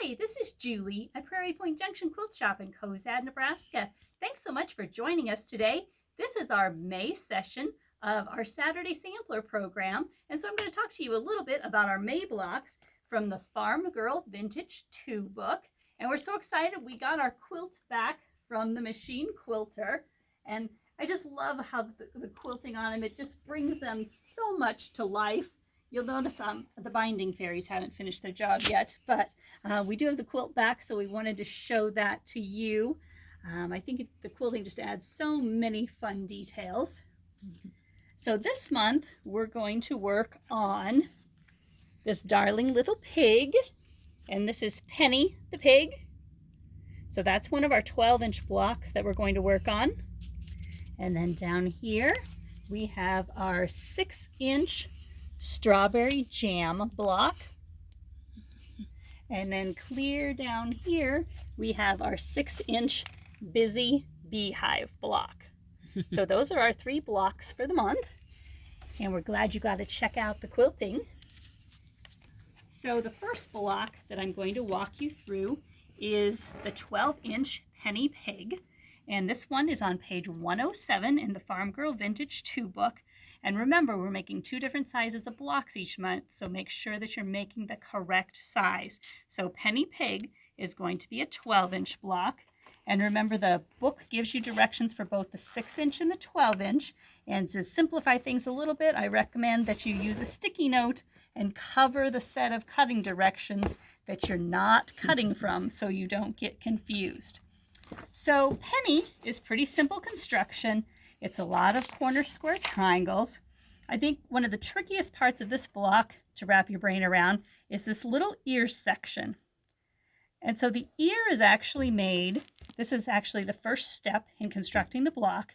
Hi, this is Julie at Prairie Point Junction Quilt Shop in Cozad, Nebraska. Thanks so much for joining us today. This is our May session of our Saturday Sampler program, and so I'm going to talk to you a little bit about our May blocks from the Farm Girl Vintage 2 book. And we're so excited we got our quilt back from the machine quilter, and I just love how the quilting on them, it just brings them so much to life. You'll notice the binding fairies haven't finished their job yet, but we do have the quilt back, so we wanted to show that to you. I think the quilting just adds so many fun details. So this month, we're going to work on this darling little pig, and this is Penny the pig. So that's one of our 12-inch blocks that we're going to work on. And then down here, we have our 6-inch strawberry jam block. And then clear down here, we have our 6-inch busy beehive block. So those are our 3 blocks for the month. And we're glad you got to check out the quilting. So the first block that I'm going to walk you through is the 12-inch Penny Pig. And this one is on page 107 in the Farm Girl Vintage 2 book. And remember, we're making 2 different sizes of blocks each month, so make sure that you're making the correct size. So Penny Pig is going to be a 12-inch block. And remember, the book gives you directions for both the 6-inch and the 12-inch. And to simplify things a little bit, I recommend that you use a sticky note and cover the set of cutting directions that you're not cutting from so you don't get confused. So Penny is pretty simple construction. It's a lot of corner square triangles. I think one of the trickiest parts of this block to wrap your brain around is this little ear section. And so the ear is actually made, this is actually the first step in constructing the block.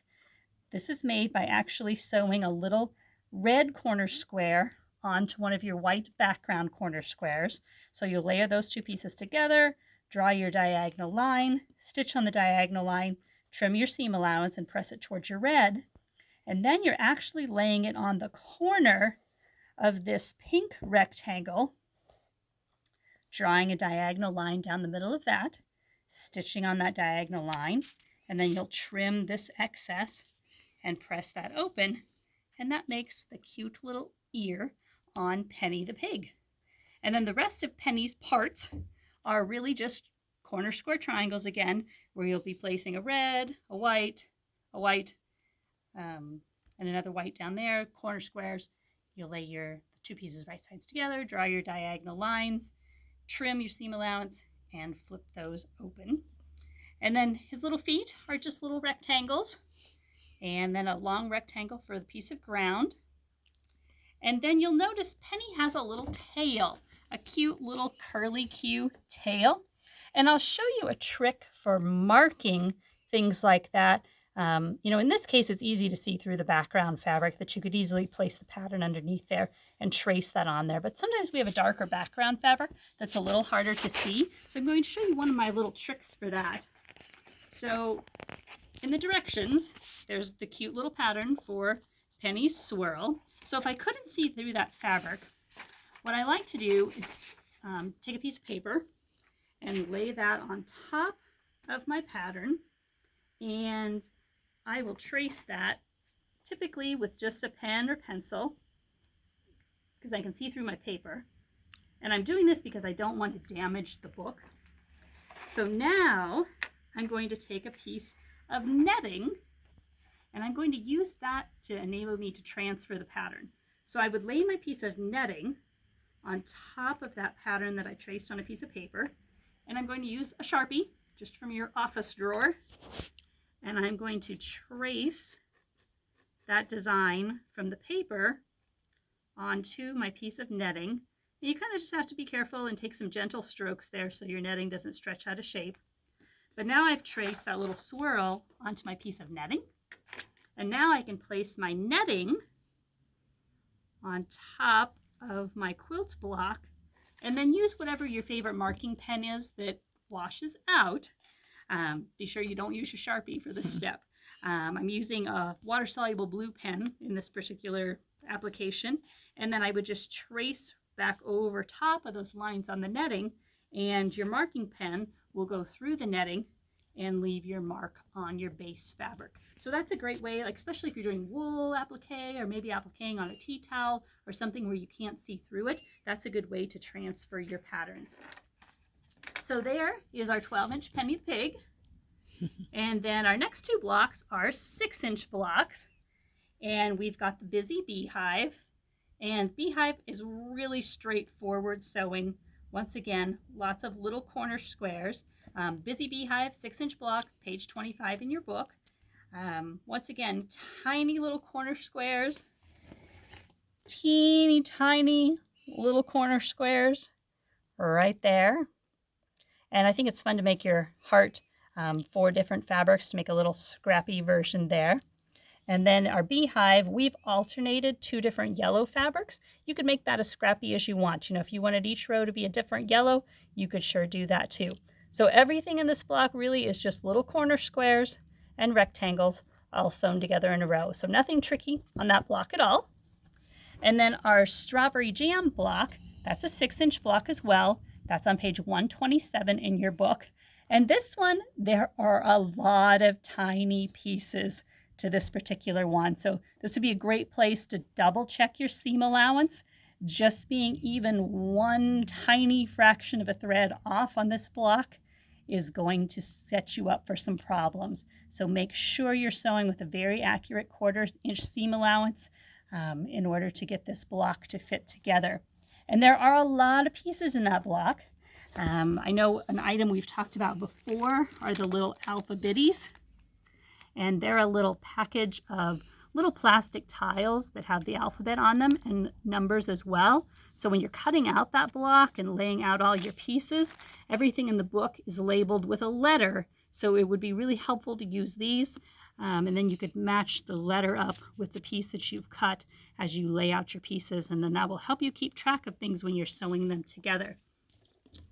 This is made by actually sewing a little red corner square onto one of your white background corner squares. So you'll layer those 2 pieces together, draw your diagonal line, stitch on the diagonal line, trim your seam allowance and press it towards your red. And then you're actually laying it on the corner of this pink rectangle, drawing a diagonal line down the middle of that, stitching on that diagonal line, and then you'll trim this excess and press that open, and that makes the cute little ear on Penny the pig. And then the rest of Penny's parts are really just corner square triangles again, where you'll be placing a red, a white, and another white down there, corner squares. You'll lay your 2 pieces right sides together, draw your diagonal lines, trim your seam allowance, and flip those open. And then his little feet are just little rectangles, and then a long rectangle for the piece of ground. And then you'll notice Penny has a little tail, a cute little curly Q tail. And I'll show you a trick for marking things like that. In this case, it's easy to see through the background fabric that you could easily place the pattern underneath there and trace that on there. But sometimes we have a darker background fabric that's a little harder to see. So I'm going to show you one of my little tricks for that. So in the directions, there's the cute little pattern for Penny's Swirl. So if I couldn't see through that fabric, what I like to do is take a piece of paper and lay that on top of my pattern, and I will trace that typically with just a pen or pencil because I can see through my paper. And I'm doing this because I don't want to damage the book. So now I'm going to take a piece of netting and I'm going to use that to enable me to transfer the pattern. So I would lay my piece of netting on top of that pattern that I traced on a piece of paper. And I'm going to use a Sharpie, just from your office drawer. And I'm going to trace that design from the paper onto my piece of netting. And you kind of just have to be careful and take some gentle strokes there so your netting doesn't stretch out of shape. But now I've traced that little swirl onto my piece of netting. And now I can place my netting on top of my quilt block, and then use whatever your favorite marking pen is that washes out. Be sure you don't use your Sharpie for this step. I'm using a water-soluble blue pen in this particular application, and then I would just trace back over top of those lines on the netting and your marking pen will go through the netting and leave your mark on your base fabric. So that's a great way, like especially if you're doing wool applique or maybe appliquing on a tea towel or something where you can't see through it. That's a good way to transfer your patterns. So there is our 12-inch Penny the Pig. And then our next two blocks are 6-inch blocks. And we've got the Busy Beehive. And Beehive is really straightforward sewing. Once again, lots of little corner squares. Busy Beehive, 6-inch block, page 25 in your book. Once again, tiny little corner squares. Teeny tiny little corner squares right there. And I think it's fun to make your heart 4 different fabrics to make a little scrappy version there. And then our Beehive, we've alternated 2 different yellow fabrics. You could make that as scrappy as you want. You know, if you wanted each row to be a different yellow, you could sure do that too. So everything in this block really is just little corner squares and rectangles all sewn together in a row. So nothing tricky on that block at all. And then our Strawberry Jam block, that's a 6-inch block as well. That's on page 127 in your book. And this one, there are a lot of tiny pieces to this particular one. So this would be a great place to double check your seam allowance. Just being even one tiny fraction of a thread off on this block is going to set you up for some problems. So make sure you're sewing with a very accurate 1/4-inch seam allowance in order to get this block to fit together. And there are a lot of pieces in that block. I know an item we've talked about before are the little alpha bitties. And they're a little package of little plastic tiles that have the alphabet on them and numbers as well. So when you're cutting out that block and laying out all your pieces, everything in the book is labeled with a letter. So it would be really helpful to use these. And then you could match the letter up with the piece that you've cut as you lay out your pieces. And then that will help you keep track of things when you're sewing them together.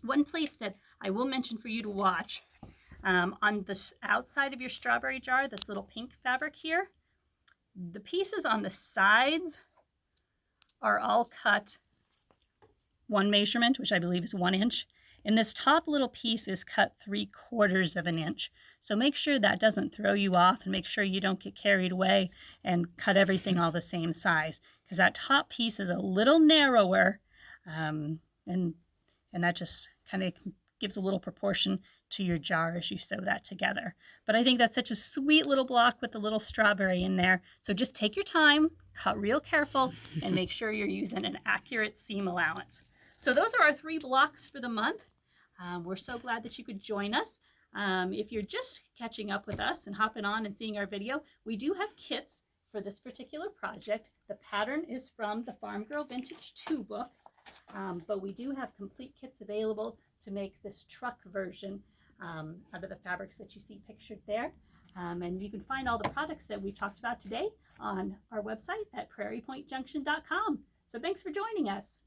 One place that I will mention for you to watch, on the outside of your strawberry jar, this little pink fabric here, the pieces on the sides are all cut 1 measurement, which I believe is 1 inch. And this top little piece is cut 3/4 of an inch. So make sure that doesn't throw you off, and make sure you don't get carried away and cut everything all the same size, because that top piece is a little narrower, and that just kind of gives a little proportion to your jar as you sew that together. But I think that's such a sweet little block with a little strawberry in there. So just take your time, cut real careful, and make sure you're using an accurate seam allowance. So those are our 3 blocks for the month. We're so glad that you could join us. If you're just catching up with us and hopping on and seeing our video, we do have kits for this particular project. The pattern is from the Farm Girl Vintage 2 book, but we do have complete kits available to make this truck version out of the fabrics that you see pictured there. And you can find all the products that we've talked about today on our website at prairiepointjunction.com. So thanks for joining us.